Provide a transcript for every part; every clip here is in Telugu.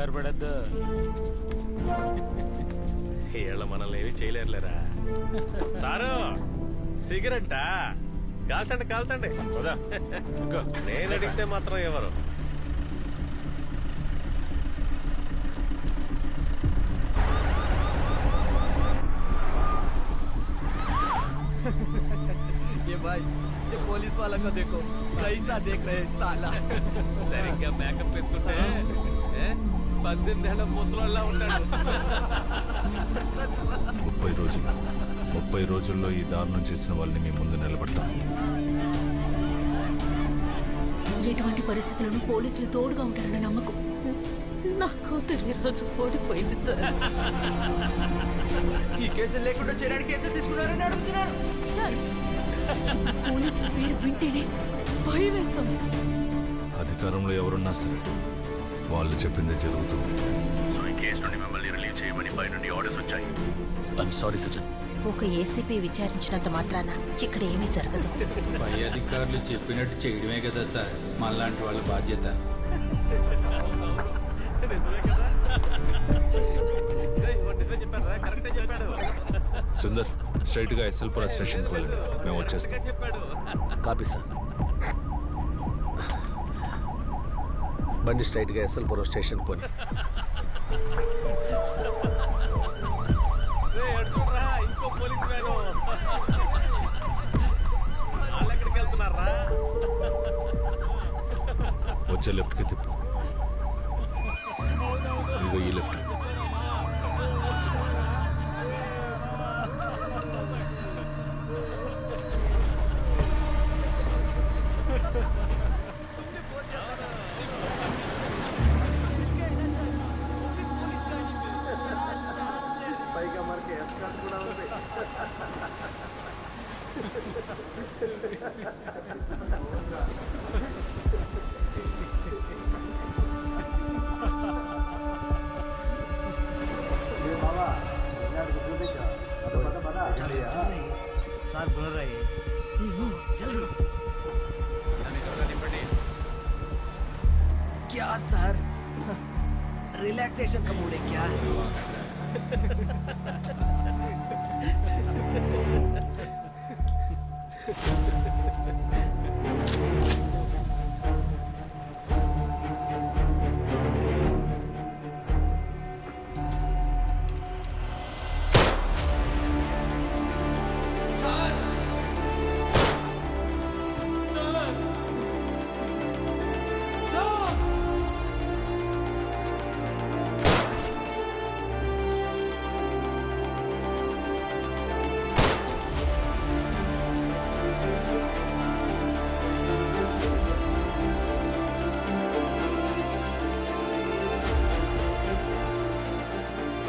కంగారు పడద్దు. వీళ్ళ మనల్ని ఏమి చేయలేరులేరా. సారు సిగరెట్టా? కాల్చండి కాల్చండి. నేను అడిగితే మాత్రం ఎవరు? ये भाई ये पुलिस वाला को देखो कैसा देख रहे हैं साला. సరిగ్గా మేకప్ వేసుకుంటే 18 ఏళ్ల ముసలోళ్ళ ఉంటాడు. 30 రోజుల్లో ఈ దారుణం చేసిన వాళ్ళని మీ ముందు నిలబడతాను. ఎటువంటి పరిస్థితులను పోలీసులు తోడుగా ఉంటారన్న నమ్మకం. నా కూతురు ఈ రోజు ఓడిపోయింది సార్. ఈ కేసులు లేకుండా చేయడానికి ఎంత తీసుకున్నారని అడుగుతున్నారు. సార్, పోలీసుల పేరు వింటేనే భయం వేస్తుంది. అధికారంలో ఎవరున్నా సరే వాళ్ళు చెప్పిందే జరుగుతుంది. సారీ సజ్జన్. ఒక ఏసీపీ విచారించినంత మాత్రాన ఇక్కడ ఏమీ జరగదు. పై అధికారులు చెప్పినట్టు చేయడమే కదా సార్ మనలాంటి వాళ్ళ బాధ్యత. సుందర్, స్ట్రైట్ గా ఎస్ఎల్పుర స్టేషన్ కి వెళ్ళండి. మేము వచ్చేస్తాం. Copy sir. బండి స్ట్రైట్ గా ఎస్ఎల్పురం స్టేషన్ పోని. ఇంకో పోలీస్ వ్యాను. వాళ్ళు ఎక్కడికి వెళ్తున్నారా? వచ్చే లెఫ్ట్ కి తిప్పు. ఇదిగో ఈ లెఫ్ట్. सर बोल रहे हैं जल्दी. क्या सर रिलैक्सेशन का मूड है क्या?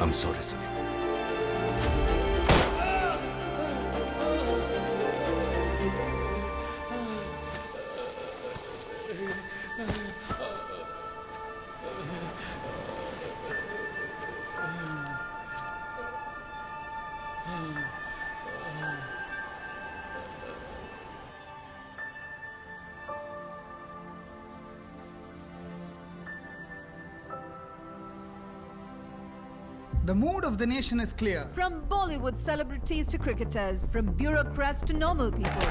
I'm sorry, sir. The mood of the nation is clear. From Bollywood celebrities to cricketers, from bureaucrats to normal people.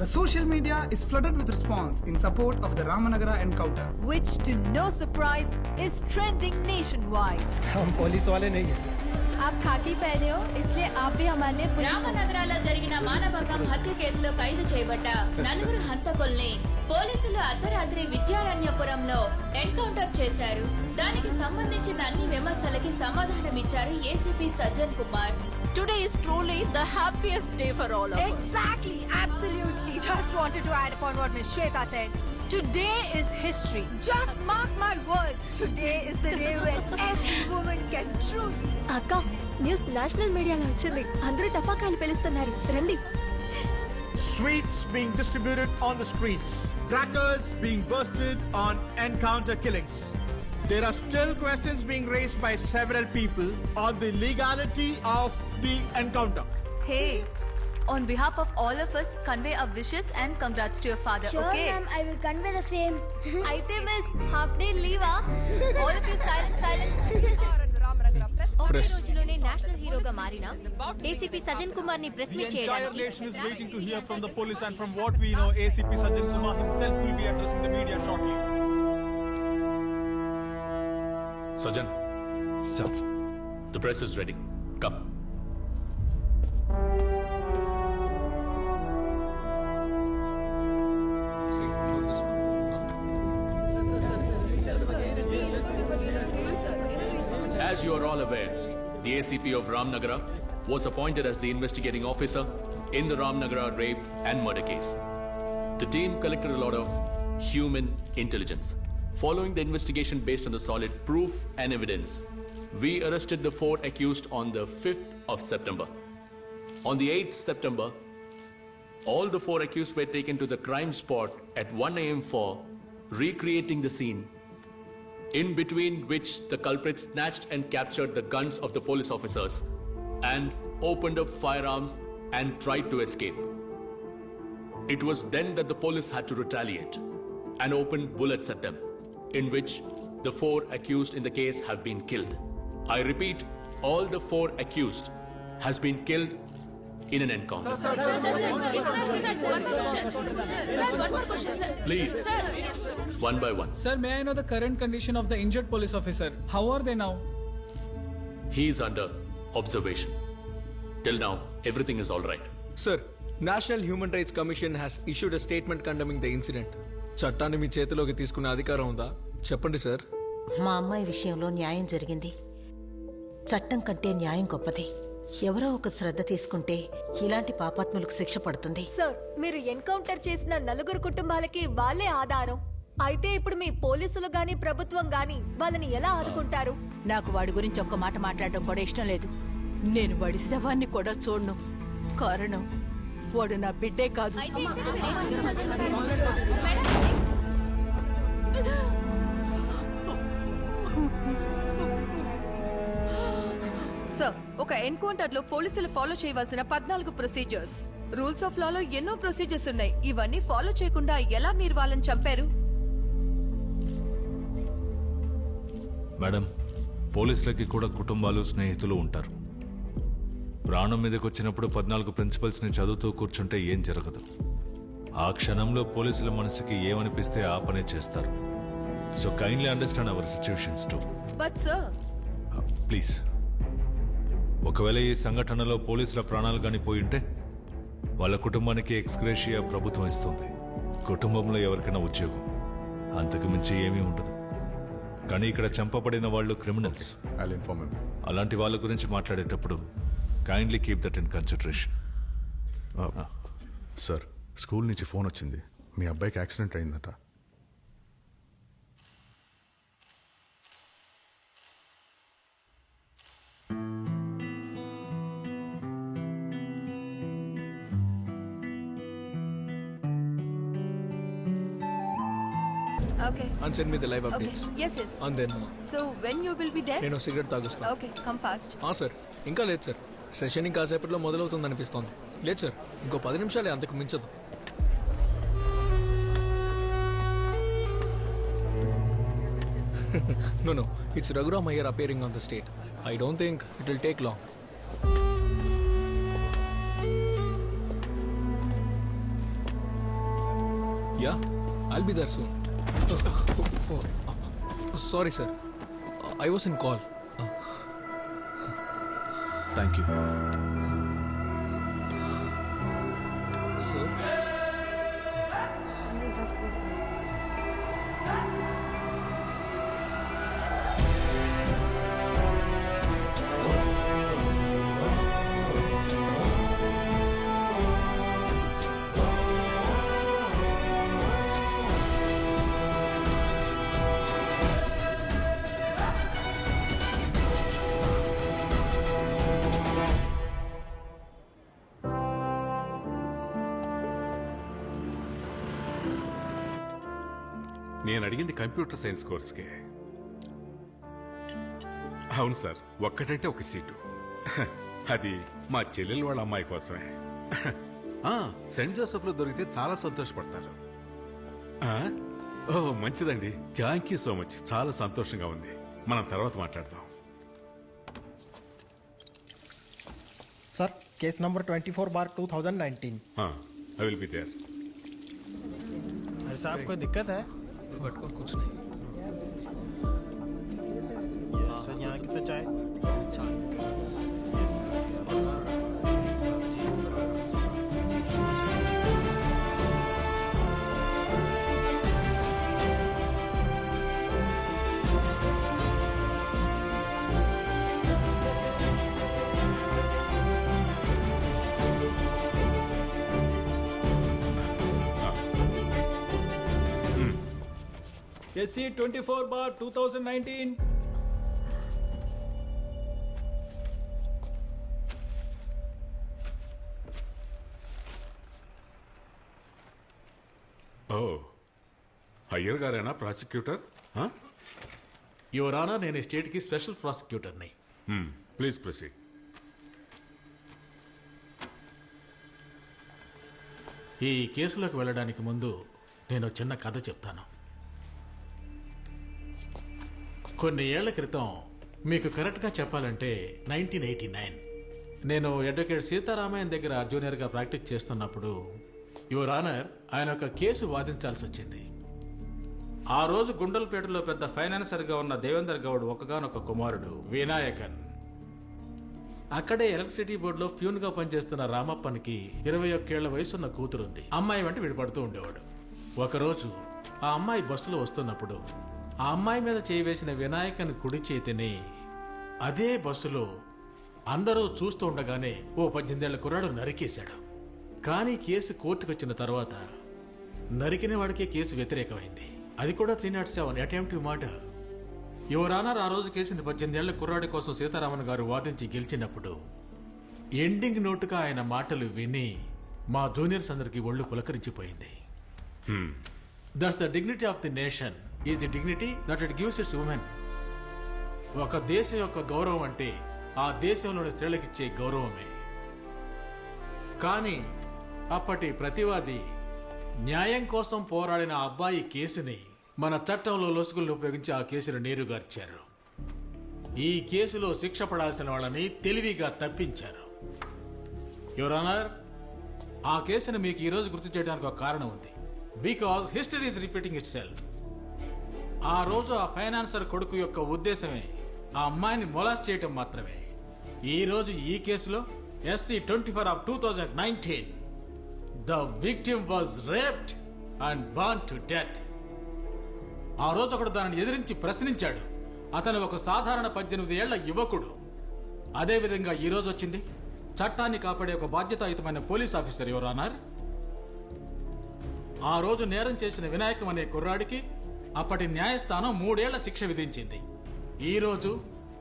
The social media is flooded with response in support of the Ramanagara encounter. Which, to no surprise, is trending nationwide. हम पुलिस वाले नहीं हैं. आप खाकी पहने हो, इसलिए आप भी हमारे लिए पुलिस हो. రామనగరాలో జరిగిన మానభంగం హత్య కేసులో ఖైదు చేయబడ్డ నలుగురు హంతకుల్ని పోలీసులు అర్ధరాత్రి విద్యారణ్యపురంలో ఎన్కౌంటర్ చేశారు. దానికి సంబంధించిన అన్ని విమర్శలకి సమాధానమిచ్చారు ACP Sajjan Kumar. Today is truly the happiest day for all of us. Exactly, absolutely. Just wanted to add upon what Ms. Shweta said. Today is history. Just mark my words. Today is the day when every woman can truly. అక్క, న్యూస్ నేషనల్ మీడియాలో వచ్చింది. అందరూ టపాకాయలు పేలుస్తున్నారు. రండి. Sweets being distributed on the streets. Crackers being bursted on encounter killings. There are still questions being raised by several people on the legality of the encounter. Hey, on behalf of all of us, convey our wishes and congrats to your father. Sure, Okay. ma'am. I will convey the same. Aithe miss, half day leave ah. All of you silence. Press. రోజులోనే నేషనల్ హీరోగా మారిన ఏసీపీ సజన్ కుమార్ ని ప్రెస్ మీట్ చేయడానికి nation is waiting to hear from the police, and from what we know, ACP Sajjan Kumar himself will be addressing the media shortly. Sajan, sir, the press is ready. Come. See, look this one. As you are all aware, the ACP of Ramnagara was appointed as the investigating officer in the Ramnagara rape and murder case. The team collected a lot of human intelligence. Following the investigation based on the solid proof and evidence, we arrested the 4 accused on the 5th of September. On the 8th September, all the 4 accused were taken to the crime spot at 1 a.m. for recreating the scene, in between which the culprits snatched and captured the guns of the police officers and opened up firearms and tried to escape. It was then that the police had to retaliate and open bullets at them, in which the 4 accused in the case have been killed. I repeat, all the 4 accused has been killed in an encounter. One more question, sir. Please, one by one. Sir, may I know the current condition of the injured police officer? How are they now? He is under observation. Till now, everything is all right. Sir, National Human Rights Commission has issued a statement condemning the incident. చట్టాన్ని మీ చేతిలోకి తీసుకునే అధికారం ఉందా? చెప్పండి సార్. మా అమ్మాయి విషయంలో న్యాయం జరిగింది. చట్టం కంటే న్యాయం గొప్పది. ఎవరో ఒక శ్రద్ధ తీసుకుంటే ఇలాంటి పాపాత్ములకు శిక్ష పడుతుంది. సార్, మీరు ఎన్కౌంటర్ చేసిన 4 కుటుంబాలకి వాళ్ళే ఆధారం. అయితే ఇప్పుడు మీ పోలీసులు గాని ప్రభుత్వం గాని వాళ్ళని ఎలా ఆదుకుంటారు? నాకు వాడి గురించి ఒక్క మాట మాట్లాడడం కూడా ఇష్టం లేదు. నేను వాడి శవాన్ని కూడా చూడను. కారణం వాడు నా బిడ్డే కాదు. అయితే ఇంతకీ మీరు ఏం చెప్తున్నారు? సార్, ఒక ఎన్కౌంటర్ లో పోలీసులు ఫాలో చేయవలసిన 14 ప్రొసీజర్స్, రూల్స్ ఆఫ్ లాలో ఎన్నో ప్రొసీజర్స్ ఉన్నాయి. ఇవన్నీ ఫాలో చేయకుండా ఎలా మీరు వాళ్ళని చంపారు? మేడం, పోలీసులకి కూడా కుటుంబాలు, స్నేహితులు ఉంటారు. ప్రాణం మీదకి వచ్చినప్పుడు 14 ప్రిన్సిపల్స్ని చదువుతూ కూర్చుంటే ఏం జరగదు. ఆ క్షణంలో పోలీసుల మనసుకి ఏమనిపిస్తే ఆ పనే చేస్తారు. So kindly understand our situations to. But sir, please, ఒకవేళ ఈ సంఘటనలో పోలీసుల ప్రాణాలు కానీ పోయింటే వాళ్ళ కుటుంబానికి ఎక్స్గ్రేషియా ప్రభుత్వం ఇస్తుంది. కుటుంబంలో ఎవరికైనా ఉద్యోగం, అంతకు మించి ఏమీ ఉండదు. కానీ ఇక్కడ చంపబడిన వాళ్ళు క్రిమినల్స్. అలాంటి వాళ్ళ గురించి మాట్లాడేటప్పుడు kindly keep that in consideration. Sir, school నుంచి ఫోన్ వచ్చింది. మీ అబ్బాయికి యాక్సిడెంట్ అయిందట. okay. And send me the live updates. Yes. And then So when you will be there? నేను సిగరెట్ తాగుస్తాను. Okay, come fast. సార్, ఇంకా లేదు సార్. సెషన్ ఇంకాసేపట్లో మొదలవుతుంది అనిపిస్తోంది. లేదు సార్, ఇంకో 10 నిమిషాలే, అంతకు మించదు. No, it's Raghuram Iyer appearing on the stage. I don't think it will take long. Yeah, I'll be there soon. Sorry, sir. I was in call. Thank you. Sir? నేను అడిగింది కంప్యూటర్ సైన్స్ కోర్స్కే. అవును సార్, ఒక్కటంటే ఒక సీటు. అది మా చెల్లెలు వాళ్ళ అమ్మాయి కోసమే. సెంట్ జోసెఫ్లో దొరికితే చాలా సంతోషపడతారు. ఓ మంచిదండి, థ్యాంక్ యూ సో మచ్. చాలా సంతోషంగా ఉంది. మనం తర్వాత మాట్లాడదాం. Sir, case number 24/2019. I will be there. ऐसा आपको दिक्कत है? कुछ नहीं. सर यहाँ की तो चाय. SC 24/2019. ఓ, అయ్యర్ గారేనా ప్రాసిక్యూటర్? యువర్ ఆనర్, నేను ఈ స్టేట్కి స్పెషల్ ప్రాసిక్యూటర్ని. Please proceed. ఈ కేసులోకి వెళ్ళడానికి ముందు నేను చిన్న కథ చెప్తాను. కొన్ని ఏళ్ల క్రితం, మీకు కరెక్ట్గా చెప్పాలంటే 1989, నేను అడ్వకేట్ సీతారామయ్య దగ్గర జూనియర్గా ప్రాక్టీస్ చేస్తున్నప్పుడు యువర్ ఆనర్, ఆయన ఒక కేసు వాదించాల్సి వచ్చింది. ఆ రోజు గుండల్పేటలో పెద్ద ఫైనాన్సర్గా ఉన్న దేవేందర్ గౌడ్ ఒక్కగానొక్క కుమారుడు వినాయకన్. అక్కడే ఎలక్ట్రిసిటీ బోర్డులో ప్యూన్గా పనిచేస్తున్న రామప్పనికి 21 ఏళ్ల వయసున్న కూతురుంది. అమ్మాయి వెంట విడిపడుతూ ఉండేవాడు. ఒకరోజు ఆ అమ్మాయి బస్సులో వస్తున్నప్పుడు ఆ అమ్మాయి మీద చేయి వేసిన వినాయకన్ కుడి చేతిని అదే బస్సులో అందరూ చూస్తూ ఉండగానే ఓ 18 ఏళ్ల కుర్రాడు నరికేశాడు. కానీ కేసు కోర్టుకు వచ్చిన తర్వాత నరికిన వాడికే కేసు వ్యతిరేకమైంది. అది కూడా 307 అటెంప్ట్ మర్డర్. యువర్ ఆనర్, ఆ రోజు కేసుని 18 ఏళ్ల కుర్రాడి కోసం సీతారామన్ గారు వాదించి గెలిచినప్పుడు ఎండింగ్ నోటుగా ఆయన మాటలు విని మా జూనియర్స్ అందరికీ ఒళ్ళు పులకరించిపోయింది. That's the dignity of the nation is the dignity that it gives its women. ఒక దేశం యొక్క గౌరవం అంటే ఆ దేశంలోని స్త్రీలకిచ్చే గౌరవమే. కానీ అప్పటి ప్రతివాది న్యాయం కోసం పోరాడిన అబ్బాయి కేసుని మన చట్టంలో లొసుగులను ఉపయోగించి ఆ కేసును నీరుగార్చారు. ఈ కేసులో శిక్ష పడాల్సిన వాళ్ళని తెలివిగా తప్పించారు. యువర్ ఆనర్, ఆ కేసును మీకు ఈరోజు గుర్తు చేయడానికి ఒక కారణం ఉంది. Because history is repeating it self. ఆ రోజు ఆ ఫైనాన్సర్ కొడుకు యొక్క ఉద్దేశమే ఆ అమ్మాయిని మొలాస్ట్ చేయటం మాత్రమే. ఈ రోజు ఈ కేసులో SC 24/2019 the victim was raped and burn to death. ఆ రోజు ఒకడు దానిని ఎదిరించి ప్రశ్నించాడు. అతను ఒక సాధారణ 18 ఏళ్ల యువకుడు. అదేవిధంగా ఈ రోజు వచ్చింది చట్టాన్ని కాపాడే ఒక బాధ్యతాయుతమైన పోలీస్ ఆఫీసర్. యువర్ ఆనర్, ఆ రోజు నేరం చేసిన వినాయకం అనే కుర్రాడికి అప్పటి న్యాయస్థానం 3 ఏళ్ల శిక్ష విధించింది. ఈ రోజు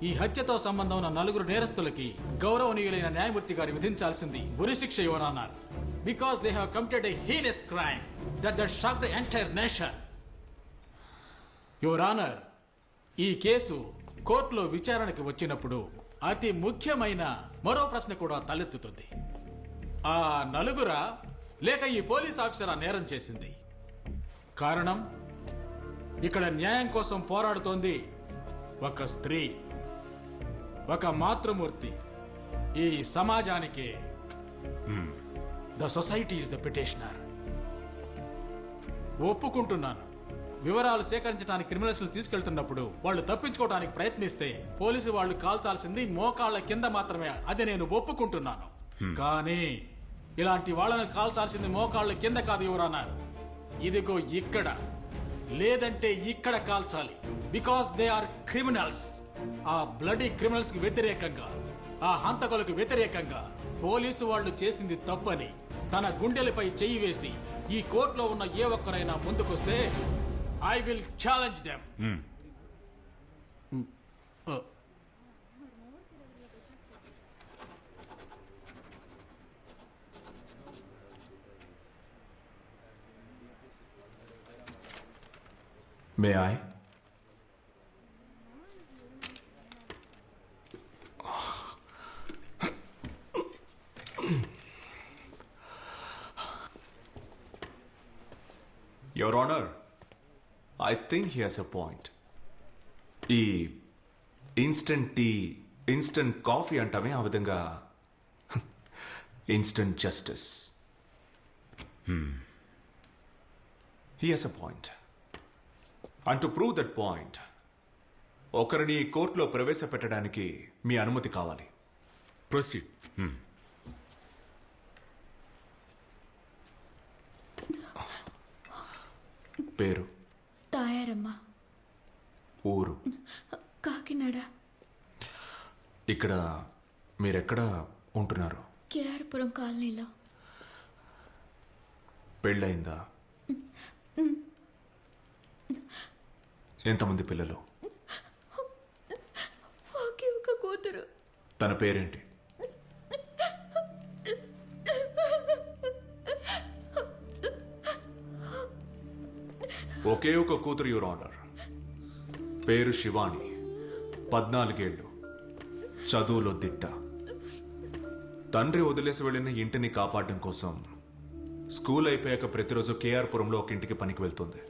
ఈ హత్యతో సంబంధం ఉన్న 4 నేరస్తులకి గౌరవనీయులైన న్యాయమూర్తి గారు విధించాల్సింది ఉరిశిక్ష. Your honour, because they have committed a heinous crime that shocked the entire nation. Your honour, ఈ కేసు కోర్టులో విచారణకి వచ్చినప్పుడు అతి ముఖ్యమైన మరో ప్రశ్న కూడా తలెత్తుతుంది. ఆ 4 లేక ఈ పోలీస్ ఆఫీసర్ ఆ నేరం చేసింది? కారణం, ఇక్కడ న్యాయం కోసం పోరాడుతోంది ఒక స్త్రీ, ఒక మాతృమూర్తి. ఈ సమాజానికి the society is the petitioner. ఒప్పుకుంటున్నాను, వివరాలు సేకరించడానికి క్రిమినల్స్ తీసుకెళ్తున్నప్పుడు వాళ్ళు తప్పించుకోవడానికి ప్రయత్నిస్తే పోలీసు వాళ్ళు కాల్చాల్సింది మోకాళ్ళ కింద మాత్రమే. అది నేను ఒప్పుకుంటున్నాను. కానీ ఇలాంటి వాళ్ళను కాల్చాల్సింది మోకాళ్ళ కింద కాదు. ఎవరన్నారు, ఇదిగో ఇక్కడ, లేదంటే ఇక్కడ కాల్చాలి. Because they are criminals. ఆ బ్లడీ క్రిమినల్స్ కి వ్యతిరేకంగా, ఆ హంతకులకు వ్యతిరేకంగా పోలీసు వాళ్ళు చేసింది తప్పని తన గుండెలపై చెయ్యి వేసి ఈ కోర్టులో ఉన్న ఏ ఒక్కరైనా ముందుకొస్తే I will challenge them. May I? Your honour, I think he has a point. ఈ ఇన్స్టంట్ టీ, ఇన్స్టంట్ కాఫీ అంటామే, ఆ విధంగా instant justice. He has a point. And to prove that point, ఒకరిని కోర్టులో ప్రవేశపెట్టడానికి మీ అనుమతి కావాలి. ప్రొసీడ్. పేరు? తాయారమ్మ. ఊరు? కాకినాడ. ఇక్కడ మీరెక్కడ ఉంటున్నారు? కేఆర్పురం కాలనీలో. పెళ్ళయిందా? ఎంతమంది పిల్లలు? ఒకే ఒక కూతురు. తన పేరేంటి? ఒకే ఒక కూతురు, యువర్ ఆనర్. పేరు శివాని. 14 ఏళ్ళు. చదువులో దిట్ట. తండ్రి వదిలేసి వెళ్ళిన ఇంటిని కాపాడడం కోసం స్కూల్ అయిపోయాక ప్రతిరోజు కేఆర్పురంలో ఒక ఇంటికి పనికి వెళ్తుంది.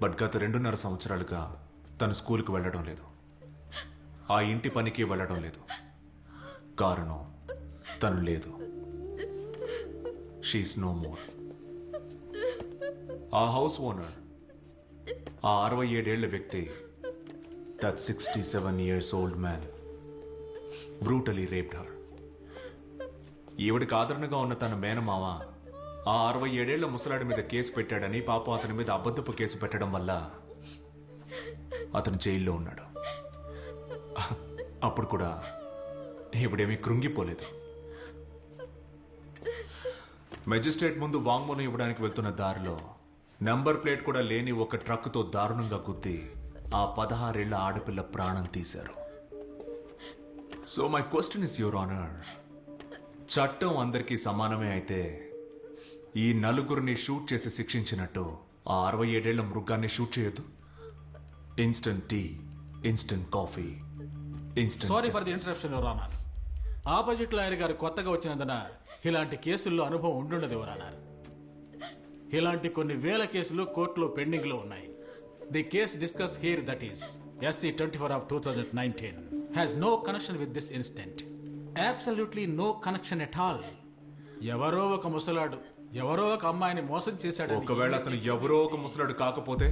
బట్ గత 2.5 సంవత్సరాలుగా తను స్కూల్కి వెళ్ళడం లేదు, ఆ ఇంటి పనికి వెళ్ళడం లేదు. కారణం, తను లేదు. She's no more. ఆ హౌస్ ఓనర్, ఆ 67 ఏళ్ల వ్యక్తి, that 67 years old man brutally raped her. ఈవిడికి ఆదరణగా ఉన్న తన మేనమామ ఆ 67 ఏళ్ల ముసలాడి మీద కేసు పెట్టాడని, పాపం అతని మీద అబద్ధపు కేసు పెట్టడం వల్ల అతను జైల్లో ఉన్నాడు. అప్పుడు కూడా ఈవిడేమీ కృంగిపోలేదు. మెజిస్ట్రేట్ ముందు వాంగ్మూలం ఇవ్వడానికి వెళ్తున్న దారిలో నంబర్ ప్లేట్ కూడా లేని ఒక ట్రక్కుతో దారుణంగా గుద్ది ఆ 16 ఏళ్ల ఆడపిల్ల ప్రాణం తీశారు. So my question is, your honour, చట్టం అందరికీ సమానమే అయితే ఈ 4 షూట్ చేసి శిక్షించినట్టు ఆ 67 ఏళ్ల మృగాన్ని షూట్ చేయొద్దు? Instant tea, instant coffee, instant. Sorry for the interruption, your honour. Opposite lawyer గారు కొత్తగా వచ్చినందున ఇలాంటి కేసుల్లో అనుభవం ఉండుండదు, యువర్ ఆనర్. ఇలాంటి కొన్ని వేల కేసులు కోర్టులో పెండింగ్ లో ఉన్నాయి. The case discuss here, that is SC 24 of 2019, has no connection with this incident. Absolutely no connection at all. ఎవరో ఒక ముసలాడు ఎవరో ఒక అమ్మాయిని మోసం చేశాడు. ఒకవేళ అతను ఎవరో ఒక ముసలాడు కాకపోతే?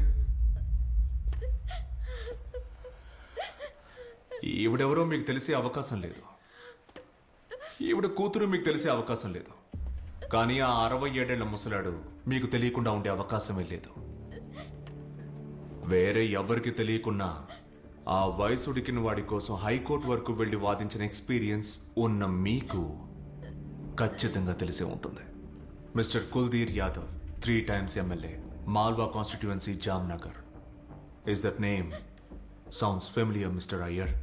ఈవిడెవరో మీకు తెలిసే అవకాశం లేదు, ఈవిడ కూతురు మీకు తెలిసే అవకాశం లేదు. కానీ ఆ 67 ఏళ్ల ముసలాడు మీకు తెలియకుండా ఉండే అవకాశమే లేదు. వేరే ఎవరికి తెలియకున్నా ఆ వయసుడికిన వాడి కోసం హైకోర్టు వరకు వెళ్లి వాదించిన ఎక్స్పీరియన్స్ ఉన్న మీకు ఖచ్చితంగా తెలిసే ఉంటుంది. Mister Kuldeep Yadav, 3 times MLA, Malwa constituency, Jamnagar. Is that name sounds familiar, Mister Iyer?